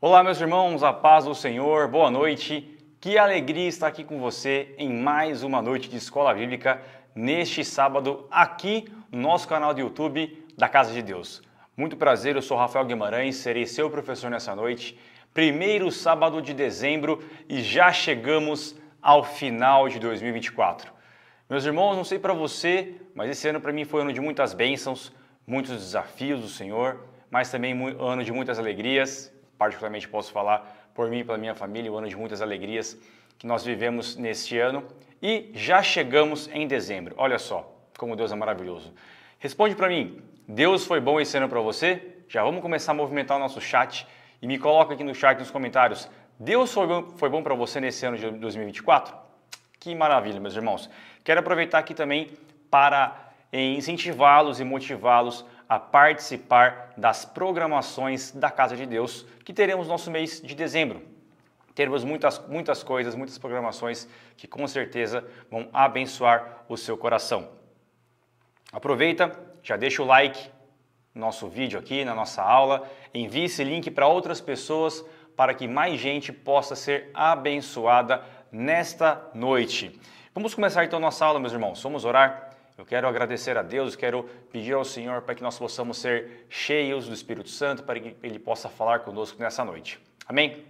Olá, meus irmãos, a paz do Senhor, boa noite. Que alegria estar aqui com você em mais uma noite de Escola Bíblica, neste sábado, aqui no nosso canal do YouTube da Casa de Deus. Muito prazer, eu sou Rafael Guimarães, serei seu professor nessa noite. Primeiro sábado de dezembro e já chegamos ao final de 2024. Meus irmãos, não sei para você, mas esse ano para mim foi um ano de muitas bênçãos, muitos desafios do Senhor, mas também um ano de muitas alegrias. Particularmente posso falar por mim e pela minha família, um ano de muitas alegrias que nós vivemos neste ano e já chegamos em dezembro. Olha só como Deus é maravilhoso. Responde para mim, Deus foi bom esse ano para você? Já vamos começar a movimentar o nosso chat e me coloca aqui no chat, nos comentários, Deus foi bom para você nesse ano de 2024? Que maravilha, meus irmãos. Quero aproveitar aqui também para incentivá-los e motivá-los a participar das programações da Casa de Deus que teremos no nosso mês de dezembro. Teremos muitas coisas, muitas programações que com certeza vão abençoar o seu coração. Aproveita, já deixa o like no nosso vídeo aqui, na nossa aula, envie esse link para outras pessoas para que mais gente possa ser abençoada nesta noite. Vamos começar então nossa aula, meus irmãos. Vamos orar? Eu quero agradecer a Deus, quero pedir ao Senhor para que nós possamos ser cheios do Espírito Santo, para que Ele possa falar conosco nessa noite. Amém?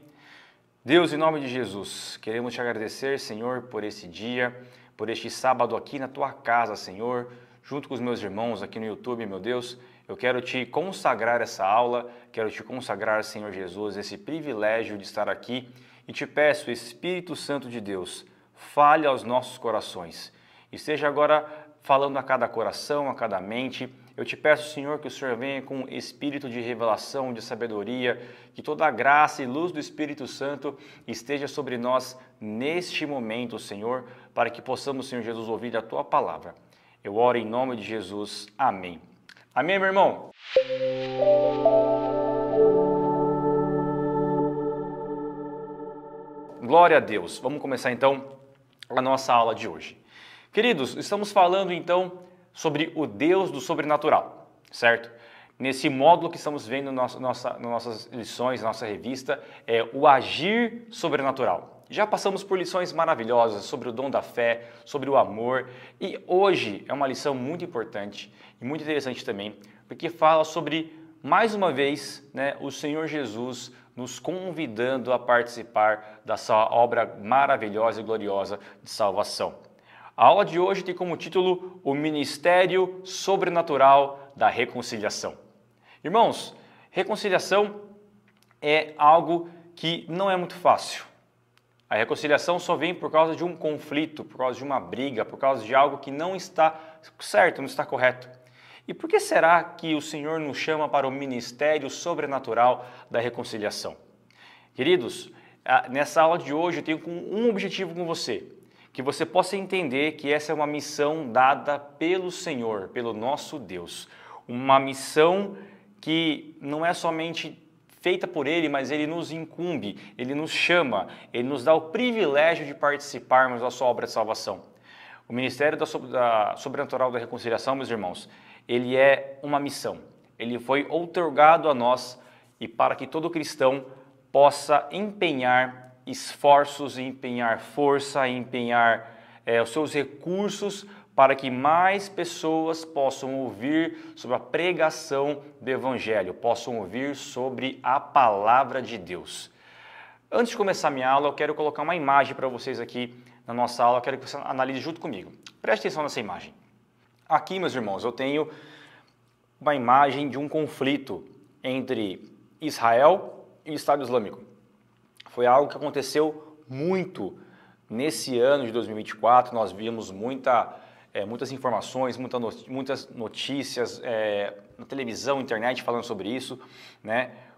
Deus, em nome de Jesus, queremos te agradecer, Senhor, por esse dia, por este sábado aqui na tua casa, Senhor, junto com os meus irmãos aqui no YouTube, meu Deus. Eu quero te consagrar essa aula, quero te consagrar, Senhor Jesus, esse privilégio de estar aqui e te peço, Espírito Santo de Deus, fale aos nossos corações. Esteja agora falando a cada coração, a cada mente. Eu te peço, Senhor, que o Senhor venha com espírito de revelação, de sabedoria, que toda a graça e luz do Espírito Santo esteja sobre nós neste momento, Senhor, para que possamos, Senhor Jesus, ouvir a Tua palavra. Eu oro em nome de Jesus. Amém. Amém, meu irmão? Glória a Deus. Vamos começar então a nossa aula de hoje. Queridos, estamos falando então sobre o Deus do sobrenatural, certo? Nesse módulo que estamos vendo nas nossas lições, nossa revista, é o agir sobrenatural. Já passamos por lições maravilhosas sobre o dom da fé, sobre o amor, e hoje é uma lição muito importante e muito interessante também, porque fala sobre, mais uma vez, o Senhor Jesus nos convidando a participar da sua obra maravilhosa e gloriosa de salvação. A aula de hoje tem como título o Ministério Sobrenatural da Reconciliação. Irmãos, reconciliação é algo que não é muito fácil. A reconciliação só vem por causa de um conflito, por causa de uma briga, por causa de algo que não está certo, não está correto. E por que será que o Senhor nos chama para o Ministério Sobrenatural da Reconciliação? Queridos, nessa aula de hoje eu tenho um objetivo com você. Que você possa entender que essa é uma missão dada pelo Senhor, pelo nosso Deus. Uma missão que não é somente feita por Ele, mas Ele nos incumbe, Ele nos chama, Ele nos dá o privilégio de participarmos da sua obra de salvação. O Ministério Sobrenatural da Reconciliação, meus irmãos, ele é uma missão. Ele foi outorgado a nós e para que todo cristão possa empenhar esforços, empenhar força, empenhar os seus recursos para que mais pessoas possam ouvir sobre a pregação do Evangelho, possam ouvir sobre a palavra de Deus. Antes de começar minha aula, eu quero colocar uma imagem para vocês aqui na nossa aula, eu quero que você analise junto comigo. Preste atenção nessa imagem. Aqui, meus irmãos, eu tenho uma imagem de um conflito entre Israel e o Estado Islâmico. Foi algo que aconteceu muito nesse ano de 2024, nós vimos muitas informações, muitas notícias na televisão, internet falando sobre isso,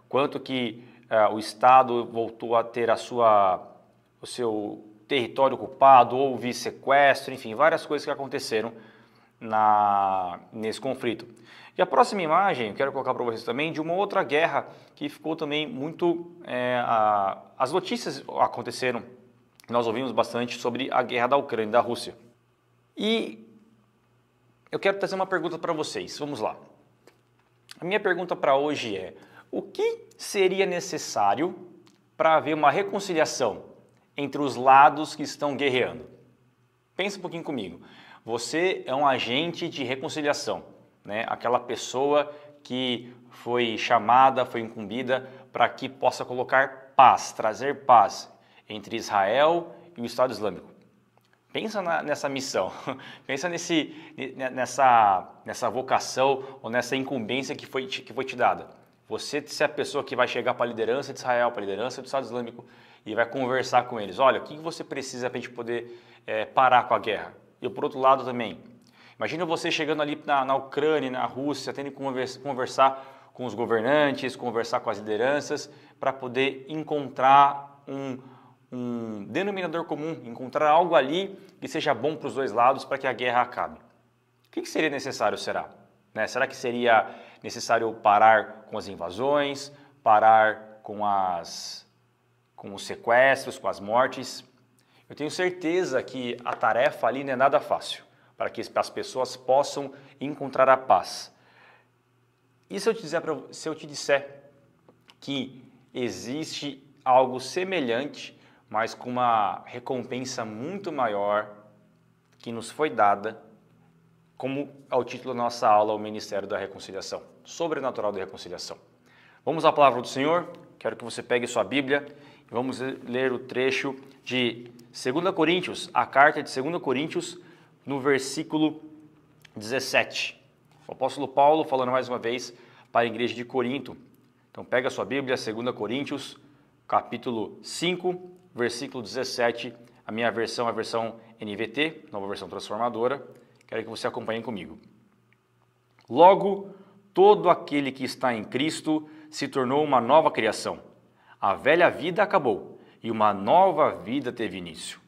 quanto que o Estado voltou a ter o seu território ocupado, houve sequestro, enfim, várias coisas que aconteceram nesse conflito. E a próxima imagem, eu quero colocar para vocês também, de uma outra guerra que ficou também muito... as notícias aconteceram, nós ouvimos bastante sobre a guerra da Ucrânia e da Rússia. E eu quero trazer uma pergunta para vocês, vamos lá. A minha pergunta para hoje é, O que seria necessário para haver uma reconciliação entre os lados que estão guerreando? Pensa um pouquinho comigo. Você é um agente de reconciliação, né? Aquela pessoa que foi chamada, foi incumbida para que possa colocar paz, trazer paz entre Israel e o Estado Islâmico. Pensa nessa missão, pensa nessa vocação ou nessa incumbência que foi te dada. Você ser a pessoa que vai chegar para a liderança de Israel, para a liderança do Estado Islâmico e vai conversar com eles. Olha, o que você precisa para a gente poder parar com a guerra? E por outro lado também, imagina você chegando ali na Ucrânia, na Rússia, tendo que conversar com os governantes, conversar com as lideranças para poder encontrar um denominador comum, encontrar algo ali que seja bom para os dois lados para que a guerra acabe. O que seria necessário, será? Né? Será que seria necessário parar com as invasões, parar com os sequestros, com as mortes? Eu tenho certeza que a tarefa ali não é nada fácil para que as pessoas possam encontrar a paz. E se eu te disser que existe algo semelhante, mas com uma recompensa muito maior que nos foi dada, como é o título da nossa aula, o Ministério da Reconciliação, Sobrenatural da Reconciliação. Vamos à palavra do Senhor, quero que você pegue sua Bíblia e vamos ler o trecho de 2 Coríntios, a carta de 2 Coríntios, no versículo 17. O apóstolo Paulo falando mais uma vez para a igreja de Corinto. Então pega a sua Bíblia, 2 Coríntios, capítulo 5, versículo 17, a minha versão é a versão NVT, nova versão transformadora. Quero que você acompanhe comigo. Logo, todo aquele que está em Cristo se tornou uma nova criação. A velha vida acabou e uma nova vida teve início.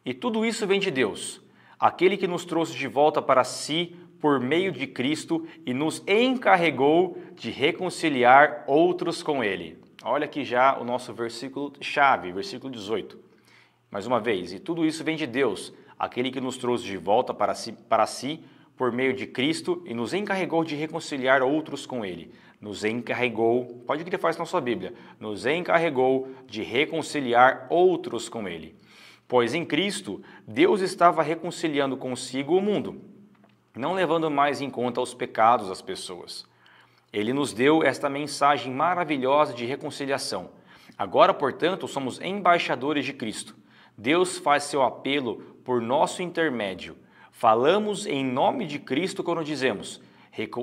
E tudo isso vem de Deus, aquele que nos trouxe de volta para si por meio de Cristo e nos encarregou de reconciliar outros com Ele. Olha aqui já o nosso versículo chave, versículo 18. Mais uma vez, e tudo isso vem de Deus, aquele que nos trouxe de volta para si por meio de Cristo e nos encarregou de reconciliar outros com Ele. Nos encarregou, pode grifar isso na sua Bíblia, nos encarregou de reconciliar outros com Ele. Pois em Cristo, Deus estava reconciliando consigo o mundo, não levando mais em conta os pecados das pessoas. Ele nos deu esta mensagem maravilhosa de reconciliação. Agora, portanto, somos embaixadores de Cristo. Deus faz seu apelo por nosso intermédio. Falamos em nome de Cristo quando dizemos: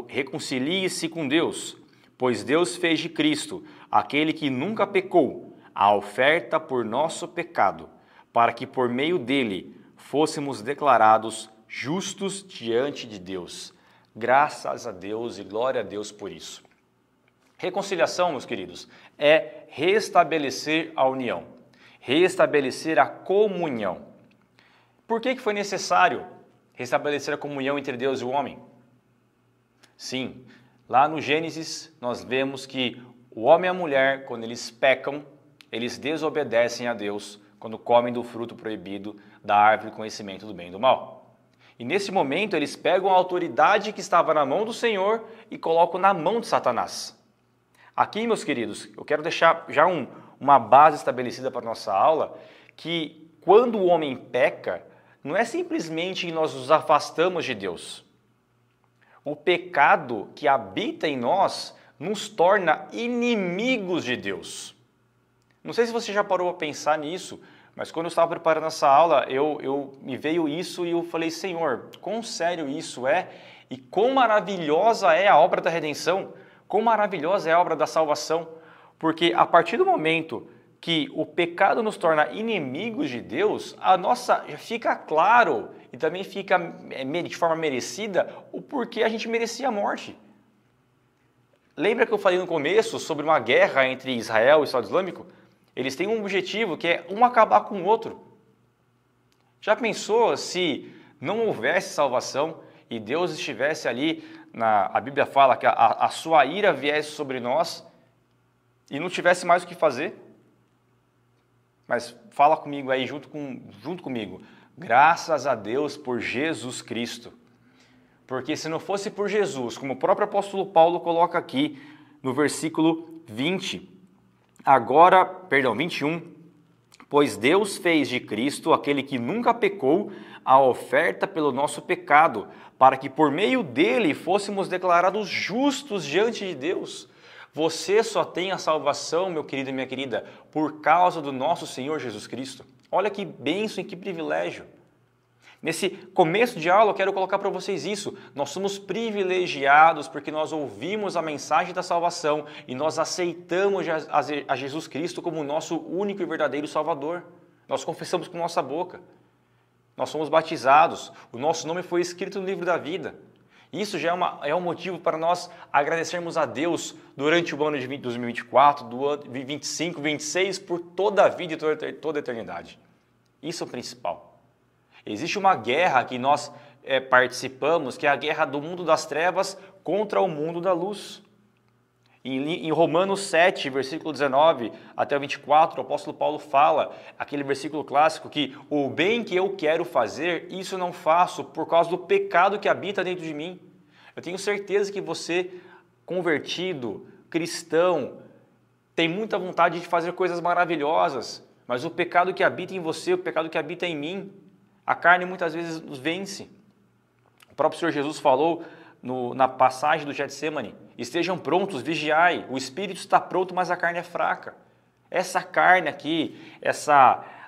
reconcilie-se com Deus, pois Deus fez de Cristo, aquele que nunca pecou, a oferta por nosso pecado, para que por meio dele fôssemos declarados justos diante de Deus. Graças a Deus e glória a Deus por isso. Reconciliação, meus queridos, é restabelecer a união, restabelecer a comunhão. Por que foi necessário restabelecer a comunhão entre Deus e o homem? Sim, lá no Gênesis nós vemos que o homem e a mulher, quando eles pecam, eles desobedecem a Deus quando comem do fruto proibido da árvore do conhecimento do bem e do mal. E nesse momento eles pegam a autoridade que estava na mão do Senhor e colocam na mão de Satanás. Aqui, meus queridos, eu quero deixar já uma base estabelecida para a nossa aula, que quando o homem peca, não é simplesmente que nós nos afastamos de Deus. O pecado que habita em nós nos torna inimigos de Deus. Não sei se você já parou a pensar nisso, mas quando eu estava preparando essa aula, me veio isso e eu falei: Senhor, quão sério isso é e quão maravilhosa é a obra da redenção, quão maravilhosa é a obra da salvação, porque a partir do momento que o pecado nos torna inimigos de Deus, fica claro e também fica de forma merecida o porquê a gente merecia a morte. Lembra que eu falei no começo sobre uma guerra entre Israel e o Estado Islâmico? Eles têm um objetivo que é um acabar com o outro. Já pensou se não houvesse salvação e Deus estivesse ali, a Bíblia fala que a sua ira viesse sobre nós e não tivesse mais o que fazer? Mas fala comigo aí, junto comigo. Graças a Deus por Jesus Cristo. Porque se não fosse por Jesus, como o próprio apóstolo Paulo coloca aqui no versículo 21. Pois Deus fez de Cristo, aquele que nunca pecou, a oferta pelo nosso pecado, para que por meio dele fôssemos declarados justos diante de Deus. Você só tem a salvação, meu querido e minha querida, por causa do nosso Senhor Jesus Cristo. Olha que bênção e que privilégio. Nesse começo de aula, eu quero colocar para vocês isso. Nós somos privilegiados porque nós ouvimos a mensagem da salvação e nós aceitamos a Jesus Cristo como nosso único e verdadeiro Salvador. Nós confessamos com nossa boca. Nós somos batizados. O nosso nome foi escrito no livro da vida. Isso já é um motivo para nós agradecermos a Deus durante o ano de 2024, do ano 25, 26, por toda a vida e toda a eternidade. Isso é o principal. Existe uma guerra que nós participamos, que é a guerra do mundo das trevas contra o mundo da luz. Em Romanos 7, versículo 19 até o 24, o apóstolo Paulo fala, aquele versículo clássico, que o bem que eu quero fazer, isso não faço por causa do pecado que habita dentro de mim. Eu tenho certeza que você, convertido, cristão, tem muita vontade de fazer coisas maravilhosas, mas o pecado que habita em você, o pecado que habita em mim, a carne muitas vezes nos vence. O próprio Senhor Jesus falou na passagem do Getsemane, estejam prontos, vigiai, o espírito está pronto, mas a carne é fraca. Essa carne aqui,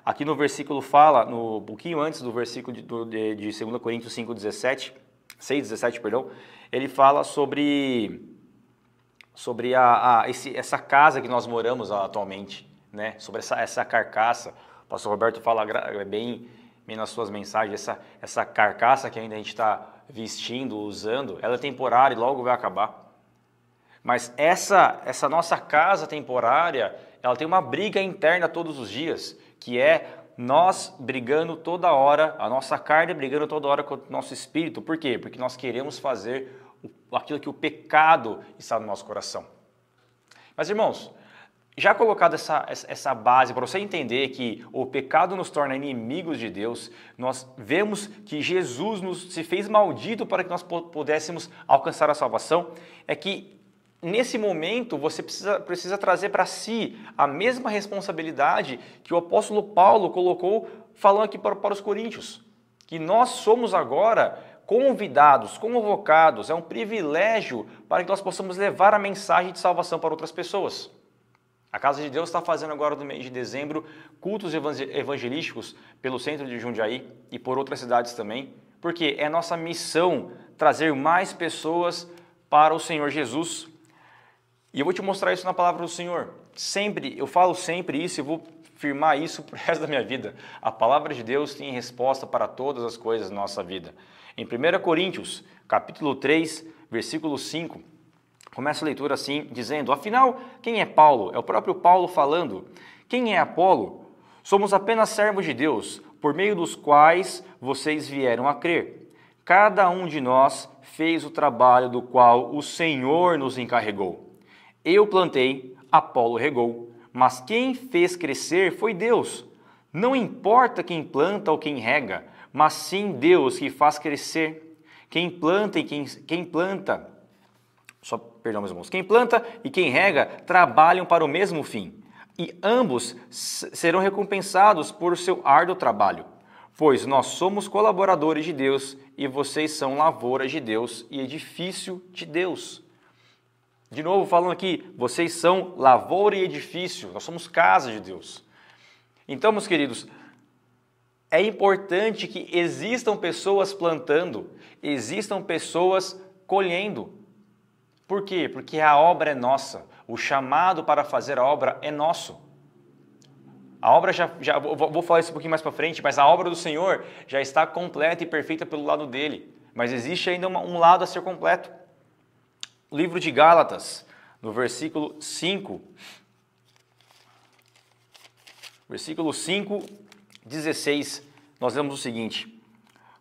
aqui no versículo fala, um pouquinho antes do versículo de 2 Coríntios 6,17, ele fala sobre essa casa que nós moramos atualmente, né? Sobre essa carcaça. O pastor Roberto fala bem nas suas mensagens, essa carcaça que ainda a gente está vestindo, usando, ela é temporária e logo vai acabar. Mas essa nossa casa temporária, ela tem uma briga interna todos os dias, que é nós brigando toda hora, a nossa carne brigando toda hora com o nosso espírito. Por quê? Porque nós queremos fazer aquilo que o pecado está no nosso coração. Mas, irmãos, já colocado essa base para você entender que o pecado nos torna inimigos de Deus, nós vemos que Jesus se fez maldito para que nós pudéssemos alcançar a salvação, é que nesse momento você precisa trazer para si a mesma responsabilidade que o apóstolo Paulo colocou falando aqui para os coríntios, que nós somos agora convidados, convocados, é um privilégio para que nós possamos levar a mensagem de salvação para outras pessoas. A Casa de Deus está fazendo agora no mês de dezembro cultos evangelísticos pelo centro de Jundiaí e por outras cidades também, porque é nossa missão trazer mais pessoas para o Senhor Jesus. E eu vou te mostrar isso na palavra do Senhor. Eu falo sempre isso e vou firmar isso para o resto da minha vida. A palavra de Deus tem resposta para todas as coisas da nossa vida. Em 1 Coríntios, capítulo 3, versículo 5, começa a leitura assim, dizendo, afinal, quem é Paulo? É o próprio Paulo falando. Quem é Apolo? Somos apenas servos de Deus, por meio dos quais vocês vieram a crer. Cada um de nós fez o trabalho do qual o Senhor nos encarregou. Eu plantei, Apolo regou, mas quem fez crescer foi Deus. Não importa quem planta ou quem rega, mas sim Deus que faz crescer. Quem planta e quem rega trabalham para o mesmo fim, e ambos serão recompensados por seu árduo trabalho, pois nós somos colaboradores de Deus e vocês são lavouras de Deus e edifício de Deus. De novo falando aqui, vocês são lavoura e edifício, nós somos casa de Deus. Então, meus queridos, é importante que existam pessoas plantando, existam pessoas colhendo. Por quê? Porque a obra é nossa. O chamado para fazer a obra é nosso. A obra vou falar isso um pouquinho mais para frente, mas a obra do Senhor já está completa e perfeita pelo lado dele. Mas existe ainda um lado a ser completo. O livro de Gálatas, no versículo 5, 16, nós vemos o seguinte: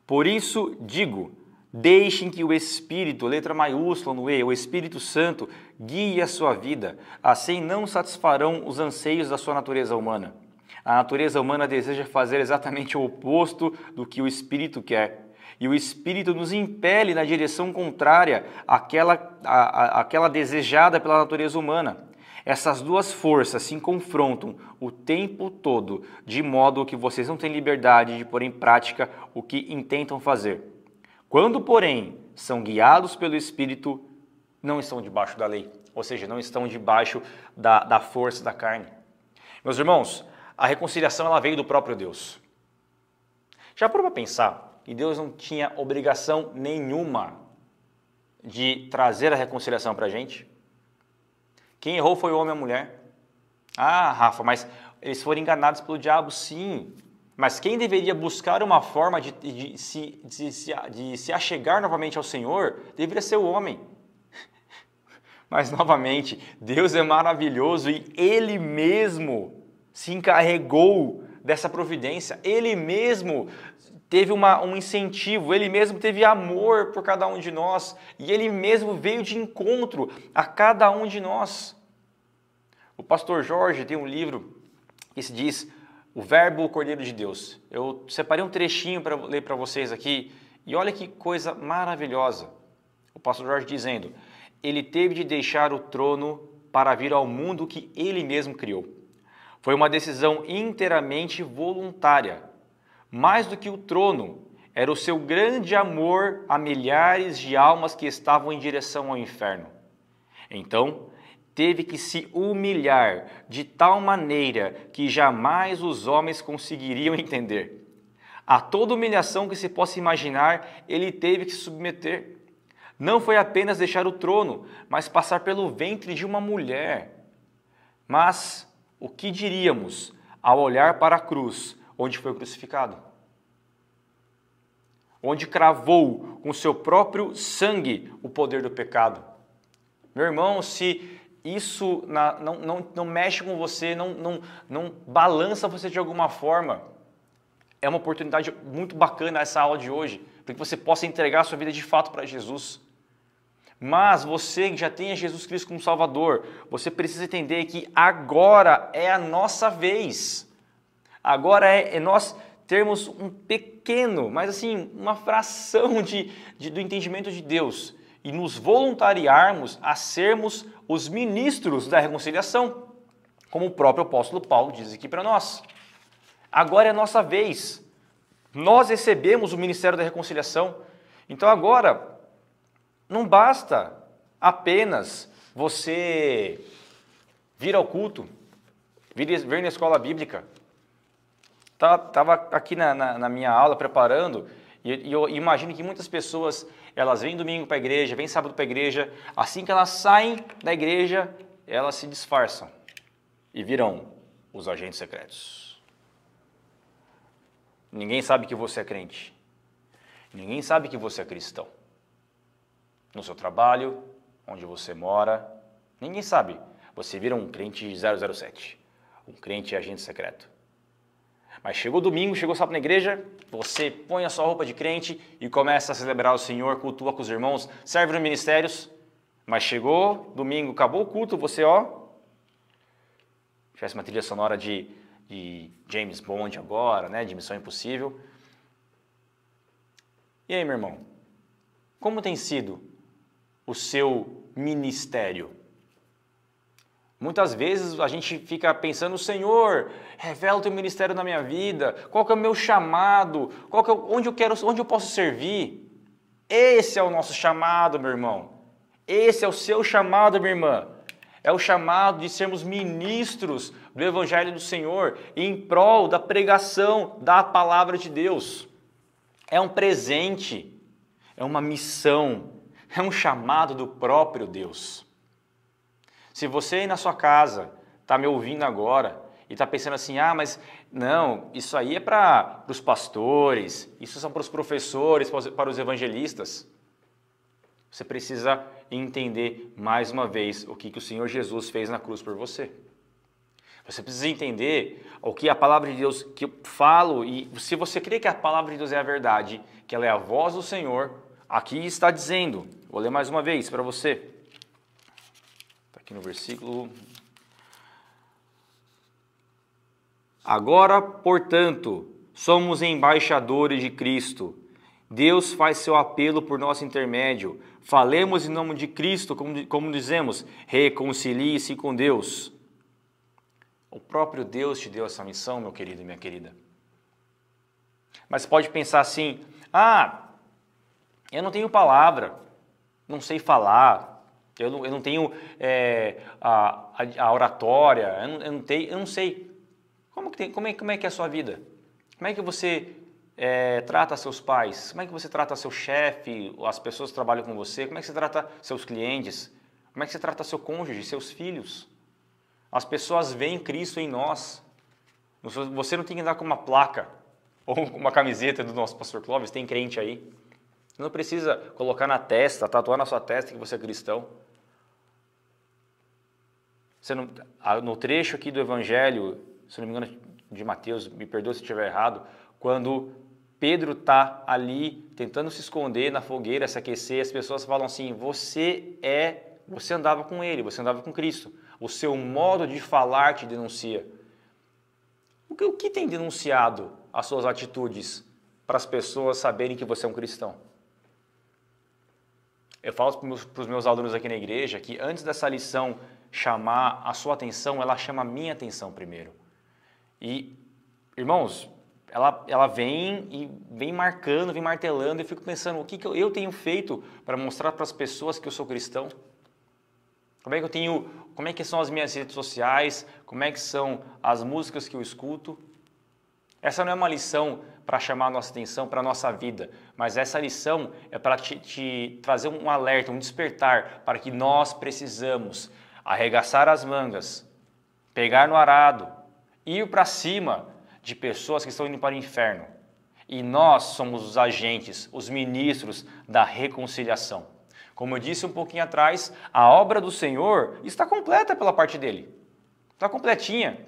por isso digo, deixem que o Espírito, letra maiúscula no E, o Espírito Santo, guie a sua vida. Assim não satisfarão os anseios da sua natureza humana. A natureza humana deseja fazer exatamente o oposto do que o Espírito quer. E o Espírito nos impele na direção contrária àquela desejada pela natureza humana. Essas duas forças se confrontam o tempo todo, de modo que vocês não têm liberdade de pôr em prática o que intentam fazer. Quando, porém, são guiados pelo Espírito, não estão debaixo da lei, ou seja, não estão debaixo da força da carne. Meus irmãos, a reconciliação ela veio do próprio Deus. Já parou para pensar que Deus não tinha obrigação nenhuma de trazer a reconciliação para a gente? Quem errou foi o homem e a mulher. Ah, Rafa, mas eles foram enganados pelo diabo, sim. Mas quem deveria buscar uma forma de se achegar novamente ao Senhor deveria ser o homem. Mas, novamente, Deus é maravilhoso e Ele mesmo se encarregou dessa providência. Ele mesmo teve um incentivo, Ele mesmo teve amor por cada um de nós e Ele mesmo veio de encontro a cada um de nós. O pastor Jorge tem um livro que se diz O Verbo, o Cordeiro de Deus. Eu separei um trechinho para ler para vocês aqui e olha que coisa maravilhosa. O pastor Jorge dizendo: Ele teve de deixar o trono para vir ao mundo que Ele mesmo criou. Foi uma decisão inteiramente voluntária. Mais do que o trono, era o seu grande amor a milhares de almas que estavam em direção ao inferno. Então, teve que se humilhar de tal maneira que jamais os homens conseguiriam entender. A toda humilhação que se possa imaginar, ele teve que se submeter. Não foi apenas deixar o trono, mas passar pelo ventre de uma mulher. Mas o que diríamos ao olhar para a cruz, onde foi crucificado? Onde cravou com seu próprio sangue o poder do pecado. Meu irmão, se isso não mexe com você, não balança você de alguma forma, é uma oportunidade muito bacana essa aula de hoje, para que você possa entregar a sua vida de fato para Jesus. Mas você que já tem Jesus Cristo como Salvador, você precisa entender que agora é a nossa vez. Agora é nós termos um pequeno, mas assim, uma fração do entendimento de Deus e nos voluntariarmos a sermos os ministros da reconciliação, como o próprio apóstolo Paulo diz aqui para nós. Agora é a nossa vez. Nós recebemos o ministério da reconciliação. Então agora, não basta apenas você vir ao culto, vir na escola bíblica. Estava aqui na minha aula preparando e eu imagino que muitas pessoas, elas vêm domingo para a igreja, vêm sábado para a igreja, assim que elas saem da igreja, elas se disfarçam e viram os agentes secretos. Ninguém sabe que você é crente. Ninguém sabe que você é cristão. No seu trabalho, onde você mora, ninguém sabe. Você vira um crente 007, um crente agente secreto. Mas chegou domingo, chegou sábado na igreja, você põe a sua roupa de crente e começa a celebrar o Senhor, cultua com os irmãos, serve nos ministérios. Mas chegou domingo, acabou o culto, você faz uma trilha sonora de James Bond agora, né, de Missão Impossível. E aí, meu irmão, como tem sido o seu ministério? Muitas vezes a gente fica pensando: Senhor, revela o teu ministério na minha vida, qual que é o meu chamado, onde eu posso servir? Esse é o nosso chamado, meu irmão. Esse é o seu chamado, minha irmã. É o chamado de sermos ministros do Evangelho do Senhor em prol da pregação da palavra de Deus. É um presente, é uma missão, é um chamado do próprio Deus. Se você aí na sua casa está me ouvindo agora e está pensando assim: mas não, isso aí é para os pastores, isso são para os professores, para os evangelistas. Você precisa entender mais uma vez o que o Senhor Jesus fez na cruz por você. Você precisa entender o que a palavra de Deus que eu falo, e se você crê que a palavra de Deus é a verdade, que ela é a voz do Senhor, aqui está dizendo, vou ler mais uma vez para você. Aqui no versículo. Agora, portanto, somos embaixadores de Cristo, Deus faz seu apelo por nosso intermédio. Falemos em nome de Cristo, como dizemos, reconcilie-se com Deus. O próprio Deus te deu essa missão, meu querido e minha querida. Mas pode pensar assim, eu não tenho palavra, não sei falar, eu não tenho a oratória, eu não sei. Como é que é a sua vida? Como é que você trata seus pais? Como é que você trata seu chefe, as pessoas que trabalham com você? Como é que você trata seus clientes? Como é que você trata seu cônjuge, seus filhos? As pessoas veem Cristo em nós. Você não tem que andar com uma placa ou uma camiseta do nosso pastor Clóvis, tem crente aí. Você não precisa colocar na testa, tatuar na sua testa que você é cristão. No trecho aqui do Evangelho, se não me engano, de Mateus, me perdoe se estiver errado, quando Pedro está ali tentando se esconder na fogueira, se aquecer, as pessoas falam assim, você andava com ele, você andava com Cristo. O seu modo de falar te denuncia. O que tem denunciado as suas atitudes para as pessoas saberem que você é um cristão? Eu falo para os meus alunos aqui na igreja que antes dessa lição chamar a sua atenção, ela chama a minha atenção primeiro. E, irmãos, ela vem marcando, vem martelando, e eu fico pensando, o que eu tenho feito para mostrar para as pessoas que eu sou cristão? Como é que são as minhas redes sociais? Como é que são as músicas que eu escuto? Essa não é uma lição para chamar a nossa atenção para a nossa vida, mas essa lição é para te trazer um alerta, um despertar, para que nós precisamos arregaçar as mangas, pegar no arado, ir para cima de pessoas que estão indo para o inferno. E nós somos os agentes, os ministros da reconciliação. Como eu disse um pouquinho atrás, a obra do Senhor está completa pela parte dele. Está completinha.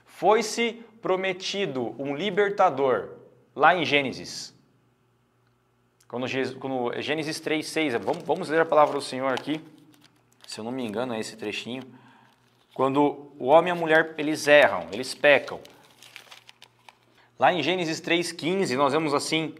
Foi-se prometido um libertador lá em Gênesis. Quando Gênesis 3:6, vamos ler a palavra do Senhor aqui. Se eu não me engano, é esse trechinho. Quando o homem e a mulher, eles erram, eles pecam. Lá em Gênesis 3:15, nós vemos assim,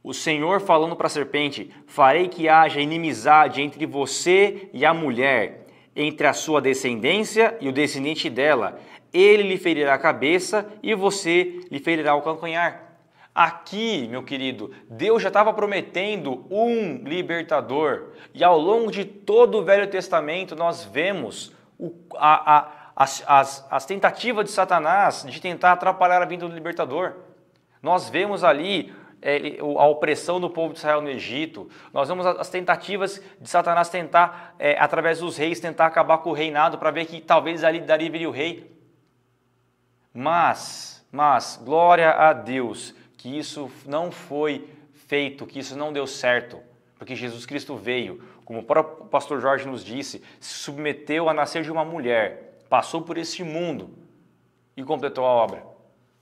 o Senhor falando para a serpente, farei que haja inimizade entre você e a mulher, entre a sua descendência e o descendente dela. Ele lhe ferirá a cabeça e você lhe ferirá o calcanhar. Aqui, meu querido, Deus já estava prometendo um libertador. E ao longo de todo o Velho Testamento nós vemos as tentativas de Satanás de tentar atrapalhar a vinda do libertador. Nós vemos ali a opressão do povo de Israel no Egito. Nós vemos as tentativas de Satanás tentar, através dos reis, tentar acabar com o reinado para ver que talvez ali daria viria o rei. Mas, glória a Deus, que isso não foi feito, que isso não deu certo, porque Jesus Cristo veio, como o próprio pastor Jorge nos disse, se submeteu a nascer de uma mulher, passou por este mundo e completou a obra.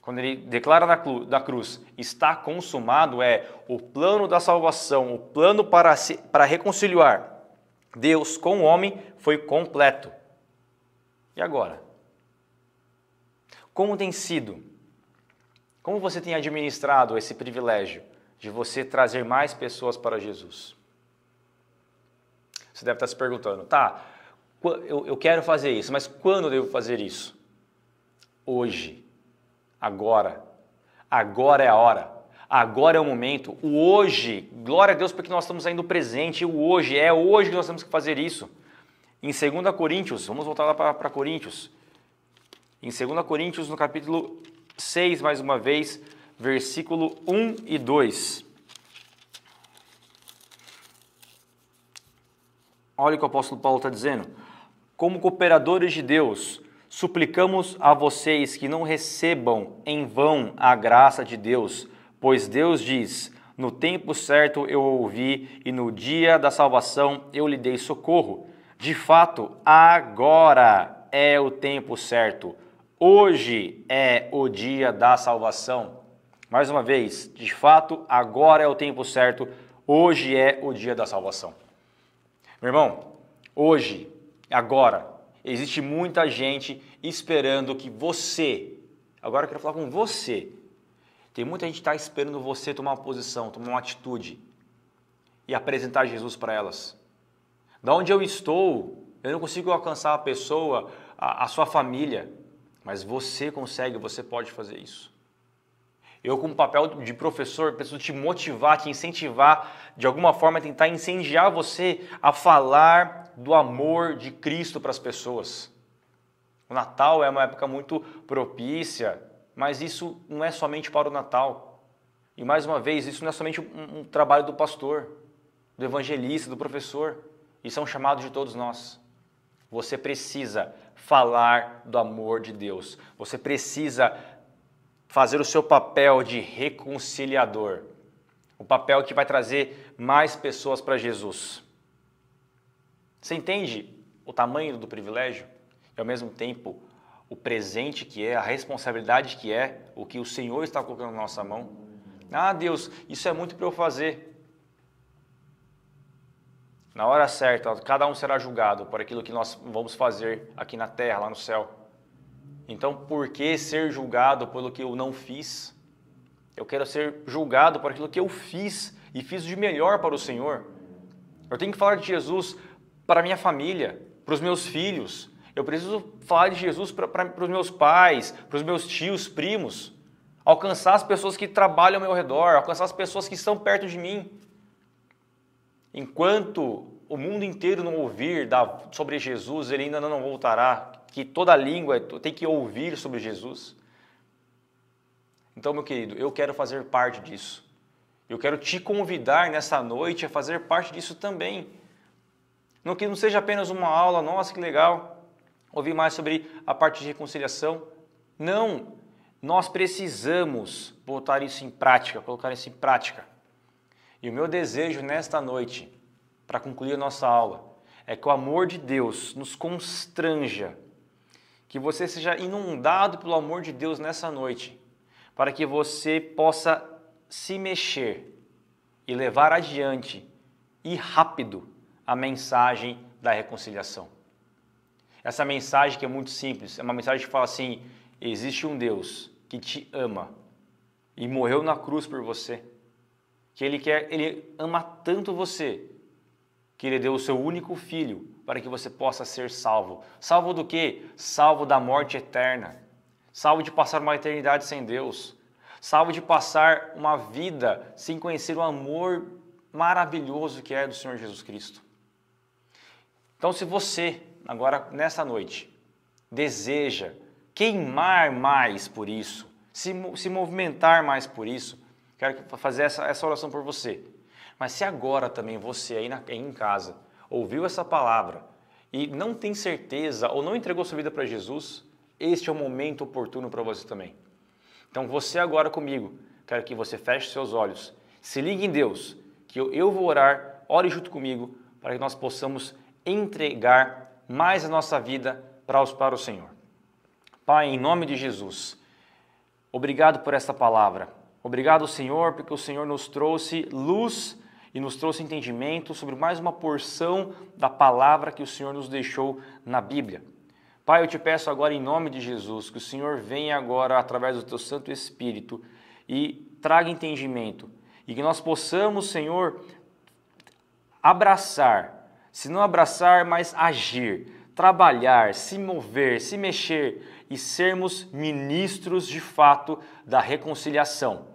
Quando ele declara da cruz, está consumado, o plano da salvação, o plano para reconciliar Deus com o homem foi completo. E agora? Como tem sido? Como você tem administrado esse privilégio de você trazer mais pessoas para Jesus? Você deve estar se perguntando, eu quero fazer isso, mas quando eu devo fazer isso? Hoje, agora é a hora, agora é o momento, o hoje, glória a Deus porque nós estamos ainda no presente, o hoje, é hoje que nós temos que fazer isso. Em 2 Coríntios, vamos voltar lá para Coríntios, em 2 Coríntios, no capítulo 6, mais uma vez, versículo 1 e 2. Olha o que o apóstolo Paulo está dizendo. Como cooperadores de Deus, suplicamos a vocês que não recebam em vão a graça de Deus, pois Deus diz, no tempo certo eu ouvi e no dia da salvação eu lhe dei socorro. De fato, agora é o tempo certo. Hoje é o dia da salvação. Mais uma vez, de fato, agora é o tempo certo. Hoje é o dia da salvação. Meu irmão, hoje, agora, existe muita gente esperando que você, agora eu quero falar com você, Tem muita gente que está esperando você tomar uma posição, tomar uma atitude e apresentar Jesus para elas. Da onde eu estou, eu não consigo alcançar a pessoa, a sua família, mas você consegue, você pode fazer isso. Eu, como papel de professor, preciso te motivar, te incentivar, de alguma forma tentar incendiar você a falar do amor de Cristo para as pessoas. O Natal é uma época muito propícia, mas isso não é somente para o Natal. E mais uma vez, isso não é somente um trabalho do pastor, do evangelista, do professor. Isso é um chamado de todos nós. Você precisa falar do amor de Deus. Você precisa fazer o seu papel de reconciliador. O papel que vai trazer mais pessoas para Jesus. Você entende o tamanho do privilégio? E ao mesmo tempo, o presente que é, a responsabilidade que é, o que o Senhor está colocando na nossa mão. Ah, Deus, isso é muito para eu fazer. Na hora certa, cada um será julgado por aquilo que nós vamos fazer aqui na terra, lá no céu. Então, por que ser julgado pelo que eu não fiz? Eu quero ser julgado por aquilo que eu fiz e fiz de melhor para o Senhor. Eu tenho que falar de Jesus para a minha família, para os meus filhos. Eu preciso falar de Jesus para os meus pais, para os meus tios, primos. Alcançar as pessoas que trabalham ao meu redor, alcançar as pessoas que estão perto de mim. Enquanto o mundo inteiro não ouvir sobre Jesus, ele ainda não voltará. Que toda língua tem que ouvir sobre Jesus. Então, meu querido, eu quero fazer parte disso. Eu quero te convidar nessa noite a fazer parte disso também. Não que não seja apenas uma aula, nossa, que legal, ouvir mais sobre a parte de reconciliação. Não, nós precisamos botar isso em prática, colocar isso em prática. E o meu desejo nesta noite, para concluir a nossa aula, é que o amor de Deus nos constranja, que você seja inundado pelo amor de Deus nessa noite, para que você possa se mexer e levar adiante e rápido a mensagem da reconciliação. Essa mensagem que é muito simples, é uma mensagem que fala assim: existe um Deus que te ama e morreu na cruz por você, que Ele ama tanto você, que Ele deu o seu único filho para que você possa ser salvo. Salvo do quê? Salvo da morte eterna. Salvo de passar uma eternidade sem Deus. Salvo de passar uma vida sem conhecer o amor maravilhoso que é do Senhor Jesus Cristo. Então, se você, agora nessa noite, deseja queimar mais por isso, se movimentar mais por isso, quero fazer essa oração por você. Mas se agora também você aí em casa ouviu essa palavra e não tem certeza ou não entregou sua vida para Jesus, este é o momento oportuno para você também. Então você agora comigo, quero que você feche seus olhos, se ligue em Deus, que eu vou orar, ore junto comigo, para que nós possamos entregar mais a nossa vida para o Senhor. Pai, em nome de Jesus, obrigado por esta palavra. Obrigado, Senhor, porque o Senhor nos trouxe luz e nos trouxe entendimento sobre mais uma porção da palavra que o Senhor nos deixou na Bíblia. Pai, eu te peço agora em nome de Jesus que o Senhor venha agora através do teu Santo Espírito e traga entendimento e que nós possamos, Senhor, abraçar, se não abraçar, mas agir, trabalhar, se mover, se mexer e sermos ministros de fato da reconciliação.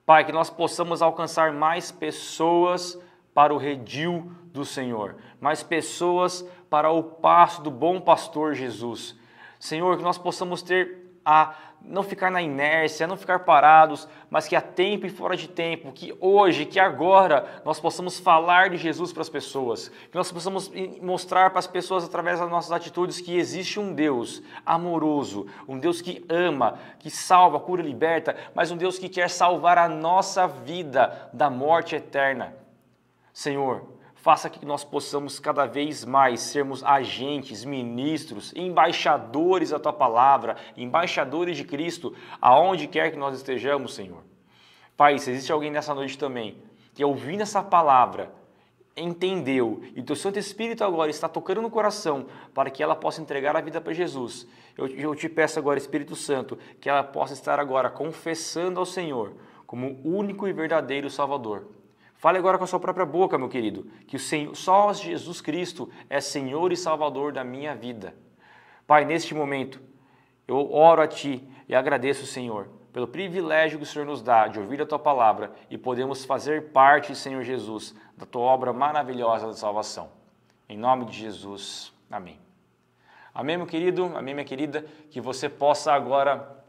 Pai, que nós possamos alcançar mais pessoas para o redil do Senhor, mais pessoas para o pasto do bom pastor Jesus. Senhor, que nós possamos não ficar na inércia, não ficar parados, mas que a tempo e fora de tempo, que hoje, que agora, nós possamos falar de Jesus para as pessoas, que nós possamos mostrar para as pessoas através das nossas atitudes que existe um Deus amoroso, um Deus que ama, que salva, cura e liberta, mas um Deus que quer salvar a nossa vida da morte eterna. Senhor, faça que nós possamos cada vez mais sermos agentes, ministros, embaixadores da Tua Palavra, embaixadores de Cristo, aonde quer que nós estejamos, Senhor. Pai, se existe alguém nessa noite também que ouvindo essa palavra entendeu e teu Santo Espírito agora está tocando no coração para que ela possa entregar a vida para Jesus, eu te peço agora, Espírito Santo, que ela possa estar agora confessando ao Senhor como o único e verdadeiro Salvador. Fale agora com a sua própria boca, meu querido, que o Senhor, só Jesus Cristo é Senhor e Salvador da minha vida. Pai, neste momento, eu oro a Ti e agradeço, Senhor, pelo privilégio que o Senhor nos dá de ouvir a Tua palavra e podemos fazer parte, Senhor Jesus, da Tua obra maravilhosa de salvação. Em nome de Jesus, amém. Amém, meu querido, amém, minha querida, que você possa agora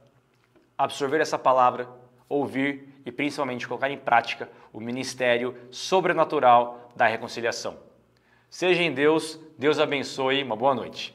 absorver essa palavra, ouvir e principalmente colocar em prática o ministério sobrenatural da reconciliação. Seja em Deus, Deus abençoe, uma boa noite.